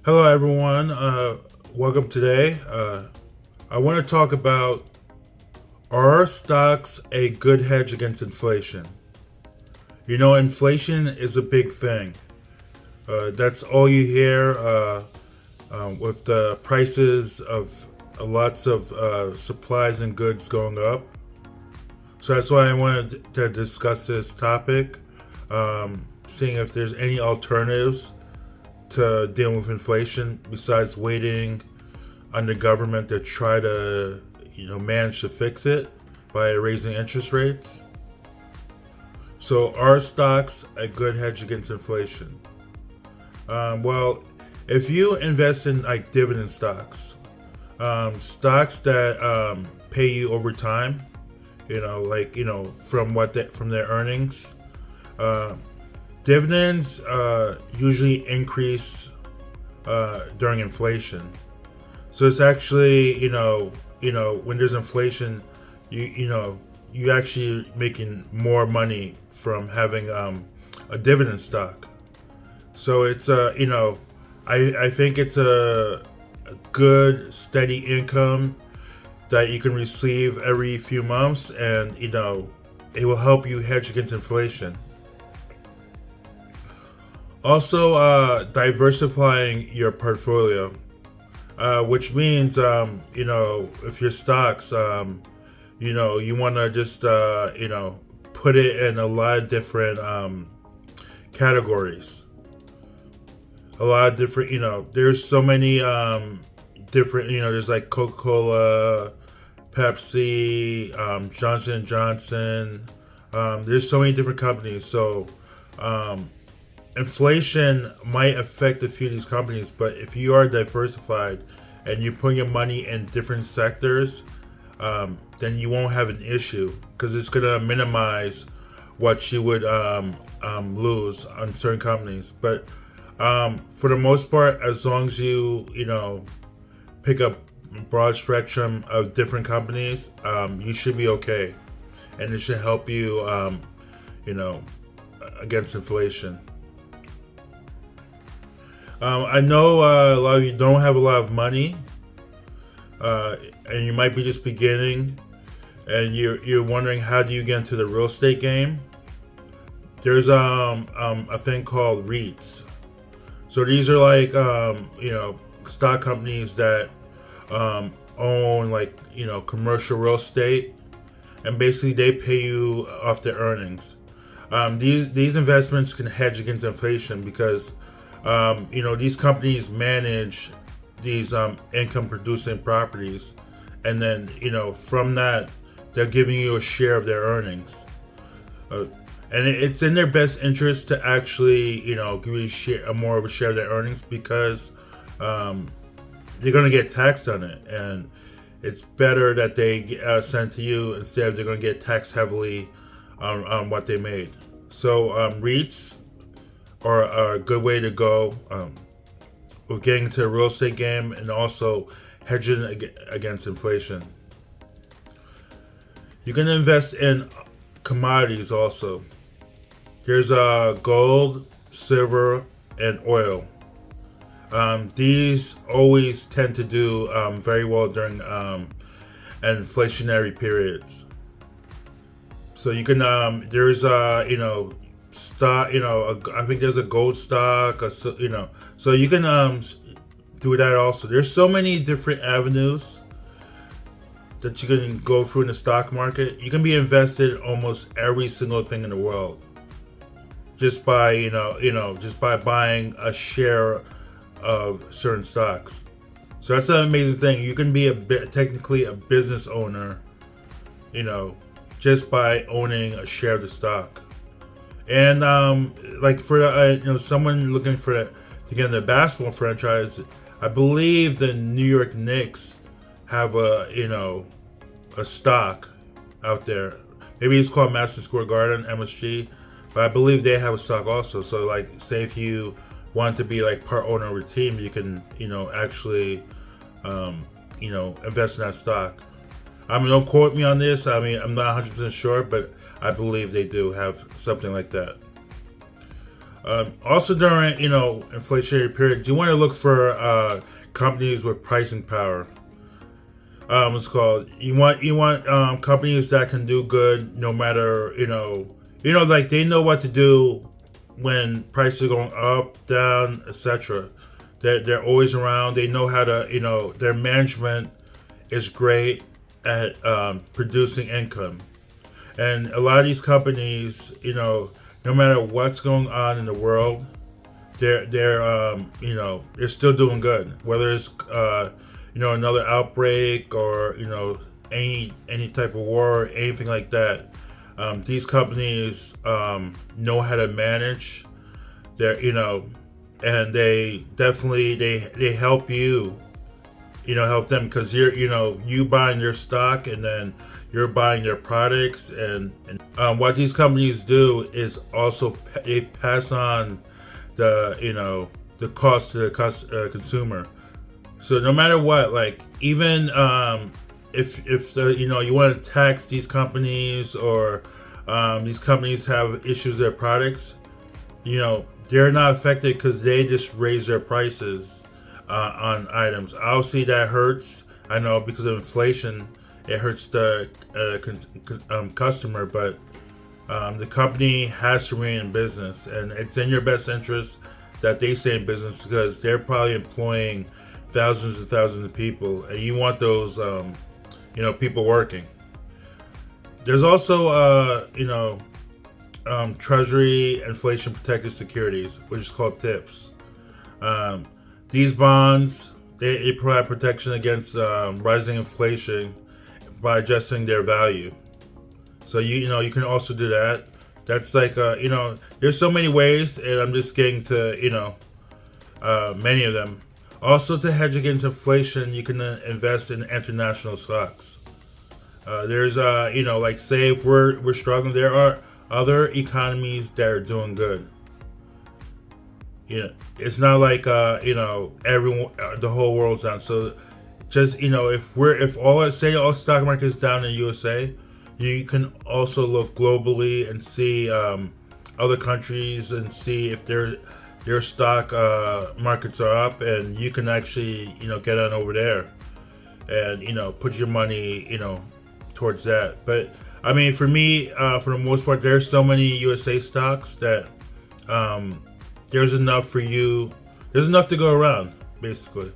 Hello, everyone. Welcome today. I want to talk about, are stocks a good hedge against inflation? Inflation is a big thing. That's all you hear with the prices of lots of supplies and goods going up. So that's why I wanted to discuss this topic, seeing if there's any alternatives to dealing with inflation besides waiting on the government to try to manage to fix it by raising interest rates. So are stocks a good hedge against inflation? Well, if you invest in like dividend stocks, stocks that pay you over time, from their earnings, dividends usually increase during inflation. So it's actually, when there's inflation, you actually making more money from having a dividend stock. So it's I think it's a good steady income that you can receive every few months, and it will help you hedge against inflation. Also, diversifying your portfolio, which means, if your stocks, you want to just, put it in a lot of different categories. A lot of different, there's so many different, there's like Coca-Cola, Pepsi, Johnson & Johnson. There's so many different companies. So, inflation might affect a few of these companies, but if you are diversified and you're putting your money in different sectors, then you won't have an issue because it's going to minimize what you would lose on certain companies. But for the most part, as long as you pick up a broad spectrum of different companies, you should be okay, and it should help you against inflation. I know a lot of you don't have a lot of money, and you might be just beginning, and you're wondering, how do you get into the real estate game? There's a thing called REITs. So these are like stock companies that own commercial real estate, and basically they pay you off their earnings. These investments can hedge against inflation because these companies manage these income producing properties, and then from that they're giving you a share of their earnings, and it's in their best interest to actually give you more of a share of their earnings because they're going to get taxed on it, and it's better that they get sent to you instead of they're going to get taxed heavily on what they made. So REITs are a good way to go with getting into the real estate game and also hedging against inflation. You can invest in commodities also. There's gold, silver, and oil. These always tend to do very well during inflationary periods. So you can there's stock, I think there's a gold stock, so you can do that also. There's so many different avenues that you can go through in the stock market. You can be invested in almost every single thing in the world just by just by buying a share of certain stocks. So that's an amazing thing. You can be technically a business owner, just by owning a share of the stock. And for someone looking to get in the basketball franchise, I believe the New York Knicks have a stock out there. Maybe it's called Madison Square Garden, MSG, but I believe they have a stock also. So say if you want to be part owner of a team, you can actually invest in that stock. Don't quote me on this. I'm not 100% sure, but I believe they do have something like that. Also during inflationary periods, you want to look for companies with pricing power. It's called. You want companies that can do good no matter like they know what to do when prices are going up, down, etc. They're always around. They know how to their management is great at producing income. And a lot of these companies, no matter what's going on in the world, they're still doing good. Whether it's another outbreak or any type of war or anything like that, these companies know how to manage their and they definitely they help you help them because you buying their stock and then you're buying their products and what these companies do is also they pass on the cost to the consumer. So no matter what, like even if the you want to tax these companies or these companies have issues with their products, they're not affected because they just raise their prices on items. Obviously, that hurts. I know because of inflation, it hurts the customer, but the company has to remain in business, and it's in your best interest that they stay in business because they're probably employing thousands and thousands of people, and you want those people working. There's also Treasury inflation protected securities, which is called TIPS. These bonds they provide protection against rising inflation by adjusting their value. So you can also do that. That's like there's so many ways, and I'm just getting to many of them. Also, to hedge against inflation, you can invest in international stocks. There's like say if we're struggling, there are other economies that are doing good. It's not like everyone the whole world's down. So just if all stock market is down in the USA, you can also look globally and see other countries and see if their stock markets are up, and you can actually get on over there and put your money towards that. But I mean, for me, for the most part, there's so many USA stocks that there's enough for you. There's enough to go around, basically.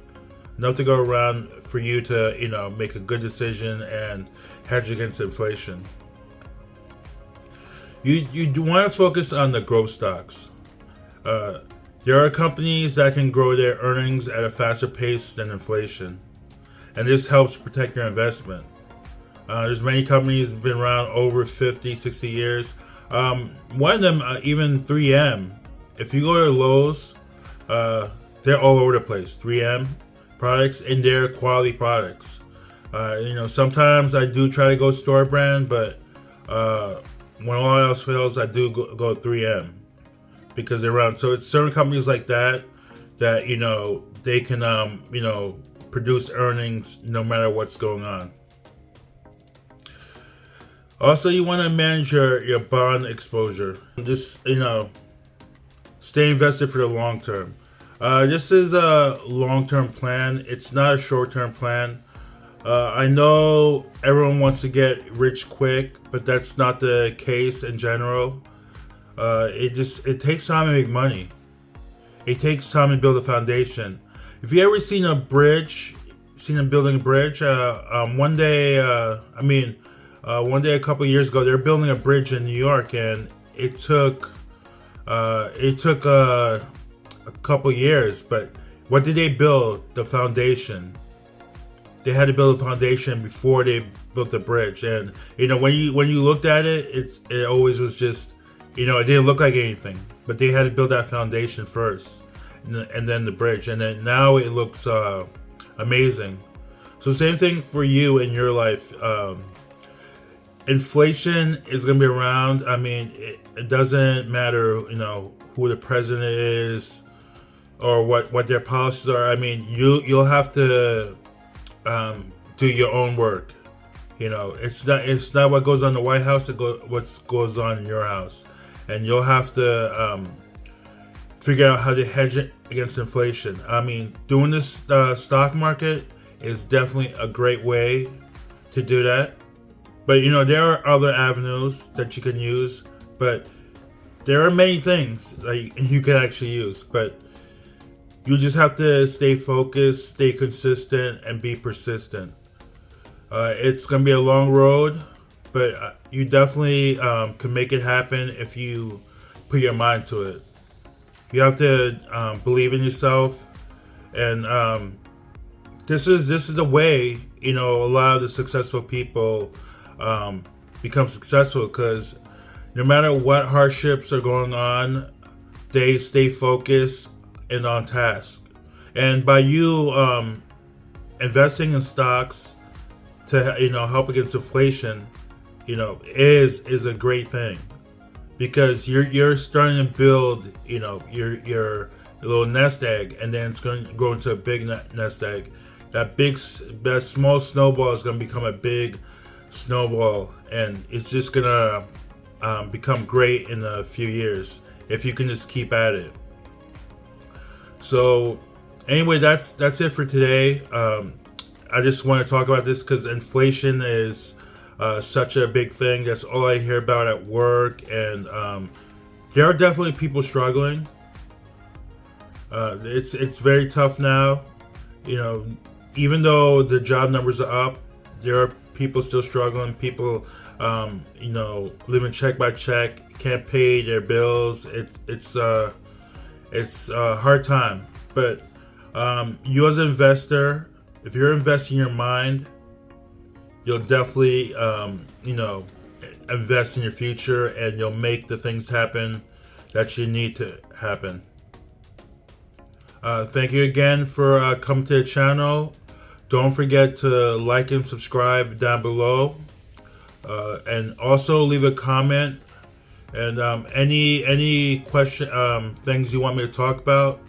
Enough to go around for you to make a good decision and hedge against inflation. You do want to focus on the growth stocks. There are companies that can grow their earnings at a faster pace than inflation, and this helps protect your investment. There's many companies that have been around over 50, 60 years. One of them, even 3M. If you go to Lowe's, they're all over the place. 3M products, and they're quality products. Sometimes I do try to go store brand, but when all else fails, I do go 3M because they're around. So it's certain companies like that they can produce earnings no matter what's going on. Also, you want to manage your bond exposure. Just stay invested for the long term. This is a long-term plan. It's not a short-term plan. I know everyone wants to get rich quick, but that's not the case in general. It takes time to make money. It takes time to build a foundation. If you ever seen a bridge, seen them building a bridge, one day a couple of years ago, they were building a bridge in New York, and it took a couple years. But what did they build? The foundation. They had to build a foundation before they built the bridge. And when you looked at it, it always was just it didn't look like anything. But they had to build that foundation first, and then the bridge, and then now it looks amazing. So same thing for you in your life. Inflation is going to be around. I mean, it doesn't matter, who the president is or what their policies are. I mean, you'll have to do your own work. It's not what goes on in the White House. What goes on in your house, and you'll have to figure out how to hedge it against inflation. I mean, doing this stock market is definitely a great way to do that. But there are other avenues that you can use. But there are many things that you can actually use. But you just have to stay focused, stay consistent, and be persistent. It's going to be a long road, but you definitely can make it happen if you put your mind to it. You have to believe in yourself, and this is the way a lot of the successful people become successful, because no matter what hardships are going on, they stay focused and on task. And by you investing in stocks to help against inflation, is a great thing, because you're starting to build your little nest egg, and then it's going to grow into a big nest egg. That small snowball is going to become a big snowball, and it's just going to become great in a few years if you can just keep at it. So anyway, that's it for today. I just want to talk about this because inflation is such a big thing. That's all I hear about at work, and there are definitely people struggling. It's very tough now. Even though the job numbers are up, there are people still struggling. People, living check by check, can't pay their bills. It's a hard time. But you as an investor, if you're investing your mind, you'll definitely, invest in your future, and you'll make the things happen that you need to happen. Thank you again for coming to the channel. Don't forget to like and subscribe down below, and also leave a comment. And any question, things you want me to talk about,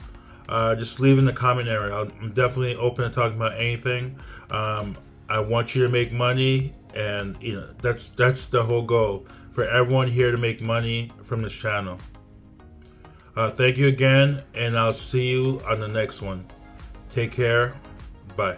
just leave in the comment area. I'm definitely open to talking about anything. I want you to make money, and that's the whole goal, for everyone here to make money from this channel. Thank you again, and I'll see you on the next one. Take care. Bye.